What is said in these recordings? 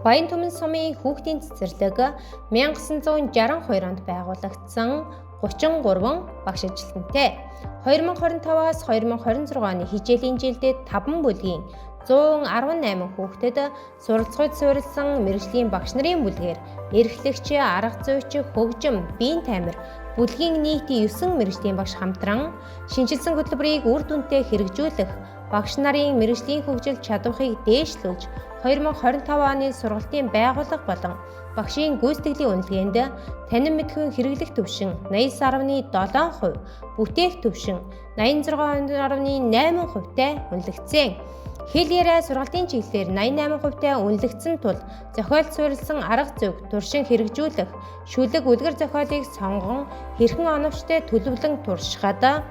Баянтүмэн сумын хүүхдийн цэцэрлэг 1962 онд байгуулагдсан 33 багш ажилтнтай. 2025-аас 2026 оны хичээлийн жилдээ 5 бүлгийн 118 хүүхдэд суралцахуйд суурилсан мэргэжлийн багш нарын бүлгээр эрхлэгч, арга зүйч, хөгжим, биеийн тамир бүлгийн нийт 9 мэргэжлийн багш хамтран шинжилсэн хөтөлбөрийг үр дүнтэй хэрэгжүүлэх, багш нарын мэргэжлийн хөгжил чадварыг дээшлүүлж 2025 оны сургалтын байгууллага болон багшийн гүйцэтгэлийн үнэлгээнд танин мэдхүйн хэрэглэх түвшин 89.7%, бүтээх түвшин 86.8%-тай үнэлэгдсэн. Хэл яриа сургалтын чиглэлээр 88%-тай үнэлэгдсэн тул зохиолд суурилсан арга зүйг туршин хэрэгжүүлэх, шүлэг үлгэр зохиолыг сонгон хэрхэн оновчтой төлөвлөн туршихад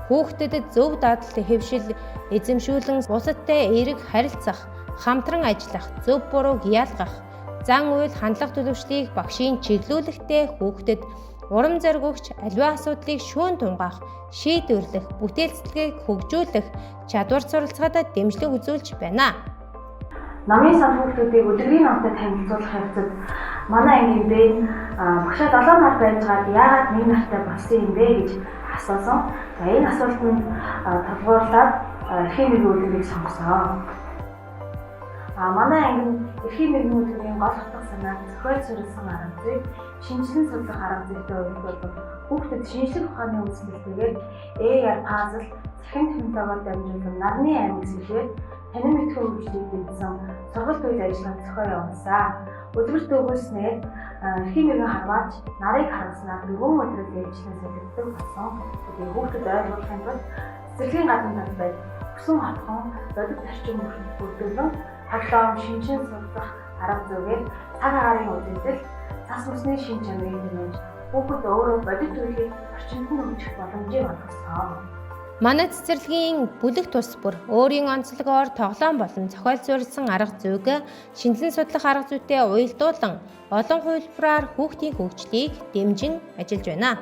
хүүхдэд зөв дадал хэвшил эзэмшүүлэн бусадтай эерэг харилцах, хамтран ажиллах, зөв бурууг ялгах, зан үйл хандлага төлөвшлийг багшийн чиглүүлэхтэй хүүхдэд урам зориг өгч аливаа асуудлыг шүүн тунгаах, шийдвэрлэх, бүтээлцэлгийг хөгжүүлэх чадвар суралцахад дэмжлэг үзүүлж байна. Намын сан хүүхдүүдийг өдрийн номтой танилцуулах явцад манай ангийн бэ багшаа 7 нар байжгаад яагаад нэг нартай болсон юм бэ гэж асуусан. За энэ асуултанд толгуурлаад эрхийн мэрэгэн үлгэрийг сонгосон. Манай ангид эрхийн мэрэгэн үлгэрийн гол утга санаа зохиол суурилсан арга зүй, шинжилэн судлах арга зүйтэй уялдуулан хүүхдэд шинжлэх ухааны үйлчлэлтэйгээр AR puzzle, цахим технологиор дамжуулан нарны аймаг сэдвээр танин мэдхүйн хөгжлийг дэмжсэн сургалт үйл ажиллагааг зохион явуулсан. Өдөрт өгүүлснээр эрхийн мэрэгэн харваач нарыг харгаснаар 4 өдрөөр ярьжлан солигддог болсон. Тэгээд хүүхдэд ойлгуулахын тулд цэцэрлэгийн гадна талбайд өсөн хатхан бодит зарчим бүрдүүлэн таглоом шинжин судлах арга зүйгээр цаг агарын үзэгдэл, цас мөсний шин чанарыг нэмж хүүхэд өөрөө бодит зүйлийг орчинд нь өгчих боломжийг олгосон. Манай цэцэрлэгийн бүлэг тус бүр өөрийн онцлогоор тоглоом болон зохиол суурилсан арга зүйг шинжилэн судлах арга зүйтэй уялдуулан олон хувилбараар хүүхдийн хөгжлийг дэмжин ажиллаж байна.